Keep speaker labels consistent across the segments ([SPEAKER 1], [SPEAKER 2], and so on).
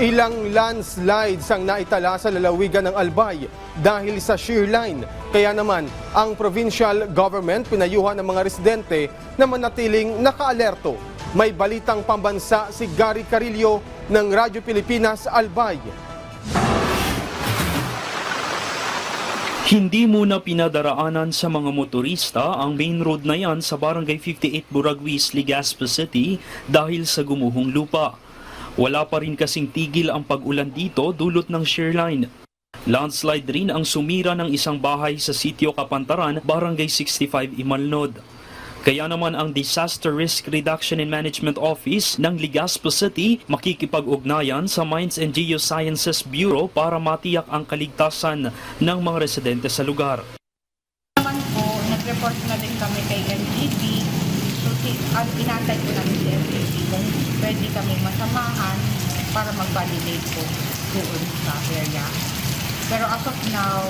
[SPEAKER 1] Ilang landslides ang naitala sa lalawigan ng Albay dahil sa shear line. Kaya naman, ang provincial government pinayuhan ng mga residente na manatiling nakaalerto. May balitang pambansa si Gary Carillo ng Radyo Pilipinas Albay.
[SPEAKER 2] Hindi muna pinadaraanan sa mga motorista ang main road na yan sa Barangay 58 Buraguis, Legazpi City dahil sa gumuhong lupa. Wala pa rin kasing tigil ang pag-ulan dito dulot ng shear line. Landslide rin ang sumira ng isang bahay sa Sitio Kapantaran, Barangay 65 Imalnod. Kaya naman ang Disaster Risk Reduction and Management Office ng Legazpi City makikipag-ugnayan sa Mines and Geosciences Bureau para matiyak ang kaligtasan ng mga residente sa lugar.
[SPEAKER 3] Naman po, nag-report na din kami kay NGP. So, inantay ko namin si NGP kung pwede kami masamahan para mag-validate po doon sa area. Pero as of now,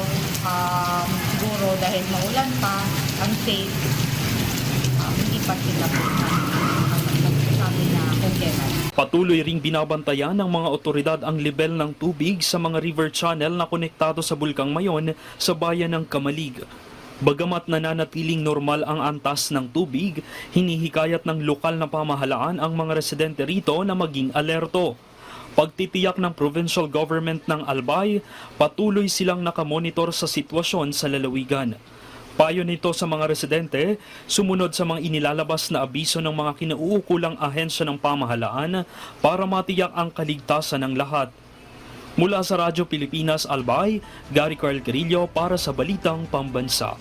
[SPEAKER 3] siguro dahil maulan pa, unsafe, hindi pa sila po nagsasabi na okay na.
[SPEAKER 2] Patuloy ring binabantayan ng mga otoridad ang level ng tubig sa mga river channel na konektado sa Bulkang Mayon sa bayan ng Kamalig. Bagamat nananatiling normal ang antas ng tubig, hinihikayat ng lokal na pamahalaan ang mga residente rito na maging alerto. Pagtitiyak ng provincial government ng Albay, patuloy silang nakamonitor sa sitwasyon sa lalawigan. Payo nito sa mga residente, sumunod sa mga inilalabas na abiso ng mga kinauukulang ahensya ng pamahalaan para matiyak ang kaligtasan ng lahat. Mula sa Radyo Pilipinas Albay, Gary Carillo para sa Balitang Pambansa.